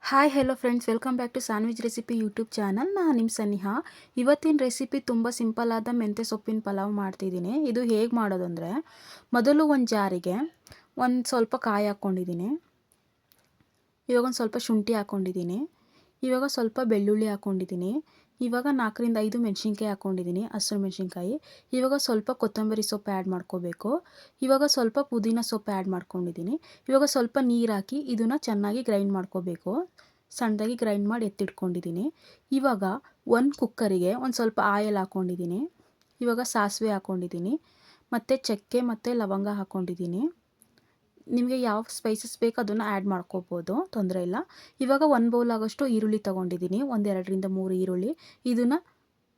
Hi hello friends, welcome back to sandwich recipe YouTube channel. ನಾನು ನಿಮ್ಮ ಸನಿಹಾ. ಇವತ್ತಿನ recipe ತುಂಬ ಸಿಂಪಲ್ ಆದ ಮೆಂತ್ಯ ಸೊಪ್ಪಿನ ಪಲಾವ್ ಮಾಡ್ತಿದ್ದೀನಿ. ಇದು ಹೇಗೆ ಮಾಡೋದು ಅಂದರೆ, ಮೊದಲು ಒಂದು ಜಾರಿಗೆ ಒಂದು ಸ್ವಲ್ಪ ಕಾಯಿ ಹಾಕ್ಕೊಂಡಿದ್ದೀನಿ. ಇವಾಗ ಒಂದು ಸ್ವಲ್ಪ ಶುಂಠಿ ಹಾಕ್ಕೊಂಡಿದ್ದೀನಿ. ಇವಾಗ ಸ್ವಲ್ಪ ಬೆಳ್ಳುಳ್ಳಿ ಹಾಕ್ಕೊಂಡಿದ್ದೀನಿ. ಇವಾಗ 4ರಿಂದ 5 ಮೆಣಸಿನ್ಕಾಯಿ ಹಾಕ್ಕೊಂಡಿದ್ದೀನಿ, ಹಸಿರು ಮೆಣಸಿನ್ಕಾಯಿ. ಇವಾಗ ಸ್ವಲ್ಪ ಕೊತ್ತಂಬರಿ ಸೊಪ್ಪು ಆ್ಯಡ್ ಮಾಡ್ಕೋಬೇಕು. ಇವಾಗ ಸ್ವಲ್ಪ ಪುದೀನ ಸೊಪ್ಪು ಆ್ಯಡ್ ಮಾಡ್ಕೊಂಡಿದ್ದೀನಿ. ಇವಾಗ ಸ್ವಲ್ಪ ನೀರು ಹಾಕಿ ಇದನ್ನು ಚೆನ್ನಾಗಿ ಗ್ರೈಂಡ್ ಮಾಡ್ಕೋಬೇಕು. ಸಣ್ಣದಾಗಿ ಗ್ರೈಂಡ್ ಮಾಡಿ ಎತ್ತಿಟ್ಕೊಂಡಿದ್ದೀನಿ. ಇವಾಗ ಒಂದು ಕುಕ್ಕರಿಗೆ ಒಂದು ಸ್ವಲ್ಪ ಆಯಿಲ್ ಹಾಕ್ಕೊಂಡಿದ್ದೀನಿ. ಇವಾಗ ಸಾಸಿವೆ ಹಾಕ್ಕೊಂಡಿದ್ದೀನಿ ಮತ್ತು ಚಕ್ಕೆ ಮತ್ತು ಲವಂಗ ಹಾಕ್ಕೊಂಡಿದ್ದೀನಿ. ನಿಮಗೆ ಯಾವ ಸ್ಪೈಸಸ್ ಬೇಕೋ ಅದನ್ನು ಆ್ಯಡ್ ಮಾಡ್ಕೋಬೋದು, ತೊಂದರೆ ಇಲ್ಲ. ಇವಾಗ 1 ಬೌಲ್ ಆಗೋಷ್ಟು ಈರುಳ್ಳಿ ತೊಗೊಂಡಿದ್ದೀನಿ, 2ರಿಂದ 3 ಈರುಳ್ಳಿ. ಇದನ್ನು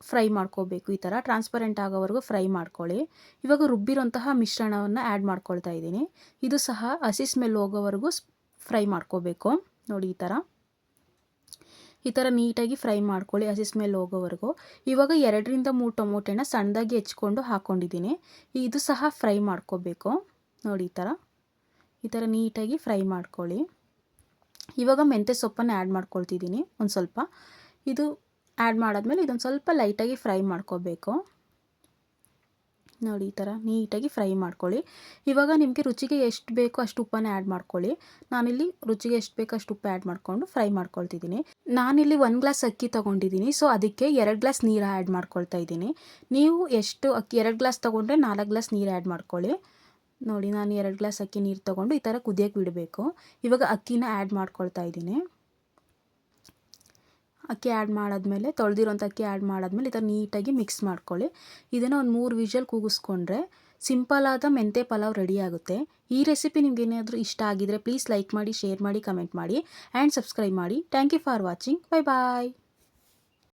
ಫ್ರೈ ಮಾಡ್ಕೋಬೇಕು. ಈ ಥರ ಟ್ರಾನ್ಸ್ಪರೆಂಟ್ ಆಗೋವರೆಗೂ ಫ್ರೈ ಮಾಡ್ಕೊಳ್ಳಿ. ಇವಾಗ ರುಬ್ಬಿರೋಂತಹ ಮಿಶ್ರಣವನ್ನು ಆ್ಯಡ್ ಮಾಡ್ಕೊಳ್ತಾ ಇದ್ದೀನಿ. ಇದು ಸಹ ಹಸಿ ಸ್ಮೆಲ್ ಹೋಗೋವರೆಗೂ ಫ್ರೈ ಮಾಡ್ಕೋಬೇಕು. ನೋಡಿ ಈ ಥರ ನೀಟಾಗಿ ಫ್ರೈ ಮಾಡ್ಕೊಳ್ಳಿ, ಹಸಿ ಸ್ಮೆಲ್ ಹೋಗೋವರೆಗೂ. ಇವಾಗ 2ರಿಂದ 3 ಟೊಮೊಟೊನ ಸಣ್ಣದಾಗಿ ಹೆಚ್ಕೊಂಡು ಹಾಕ್ಕೊಂಡಿದ್ದೀನಿ. ಇದು ಸಹ ಫ್ರೈ ಮಾಡ್ಕೋಬೇಕು. ನೋಡಿ ಈ ಥರ ನೀಟಾಗಿ ಫ್ರೈ ಮಾಡ್ಕೊಳ್ಳಿ. ಇವಾಗ ಮೆಂತ್ಯ ಸೊಪ್ಪನ್ನು ಆ್ಯಡ್ ಮಾಡ್ಕೊಳ್ತಿದ್ದೀನಿ ಒಂದು ಸ್ವಲ್ಪ. ಇದು ಆ್ಯಡ್ ಮಾಡಾದ್ಮೇಲೆ ಇದೊಂದು ಸ್ವಲ್ಪ ಲೈಟಾಗಿ ಫ್ರೈ ಮಾಡ್ಕೋಬೇಕು. ನೋಡಿ ಈ ಥರ ನೀಟಾಗಿ ಫ್ರೈ ಮಾಡ್ಕೊಳ್ಳಿ. ಇವಾಗ ನಿಮಗೆ ರುಚಿಗೆ ಎಷ್ಟು ಬೇಕೋ ಅಷ್ಟು ಉಪ್ಪನ್ನು ಆ್ಯಡ್ ಮಾಡ್ಕೊಳ್ಳಿ. ನಾನಿಲ್ಲಿ ರುಚಿಗೆ ಎಷ್ಟು ಬೇಕೋ ಅಷ್ಟು ಉಪ್ಪು ಆ್ಯಡ್ ಮಾಡಿಕೊಂಡು ಫ್ರೈ ಮಾಡ್ಕೊಳ್ತಿದ್ದೀನಿ. ನಾನಿಲ್ಲಿ 1 ಗ್ಲಾಸ್ ಅಕ್ಕಿ ತೊಗೊಂಡಿದ್ದೀನಿ, ಸೊ ಅದಕ್ಕೆ 2 ಗ್ಲಾಸ್ ನೀರು ಆ್ಯಡ್ ಮಾಡ್ಕೊಳ್ತಾ ಇದ್ದೀನಿ. ನೀವು ಎಷ್ಟು ಅಕ್ಕಿ 2 ಗ್ಲಾಸ್ ತೊಗೊಂಡ್ರೆ 4 ಗ್ಲಾಸ್ ನೀರು ಆ್ಯಡ್ ಮಾಡ್ಕೊಳ್ಳಿ. ನೋಡಿ, ನಾನು 2 ಗ್ಲಾಸ್ ಅಕ್ಕಿ ನೀರು ತೊಗೊಂಡು ಈ ಥರ ಕುದಿಯೋಕ್ಕೆ ಬಿಡಬೇಕು. ಇವಾಗ ಅಕ್ಕಿನ ಆ್ಯಡ್ ಮಾಡ್ಕೊಳ್ತಾ ಇದ್ದೀನಿ. ಅಕ್ಕಿ ಆ್ಯಡ್ ಮಾಡಾದ್ಮೇಲೆ, ತೊಳೆದಿರೋಂಥ ಅಕ್ಕಿ ಆ್ಯಡ್ ಮಾಡಾದ್ಮೇಲೆ ಈ ಥರ ನೀಟಾಗಿ ಮಿಕ್ಸ್ ಮಾಡ್ಕೊಳ್ಳಿ. ಇದನ್ನು ಒಂದು 3 ವಿಷಲ್ ಕೂಗಿಸ್ಕೊಂಡ್ರೆ ಸಿಂಪಲಾದ ಮೆಂತ್ಯ ಪಲಾವ್ ರೆಡಿ ಆಗುತ್ತೆ. ಈ ರೆಸಿಪಿ ನಿಮ್ಗೆ ಏನಾದರೂ ಇಷ್ಟ ಆಗಿದರೆ ಪ್ಲೀಸ್ ಲೈಕ್ ಮಾಡಿ, ಶೇರ್ ಮಾಡಿ, ಕಮೆಂಟ್ ಮಾಡಿ ಆ್ಯಂಡ್ ಸಬ್ಸ್ಕ್ರೈಬ್ ಮಾಡಿ. Thank you for watching. Bye bye.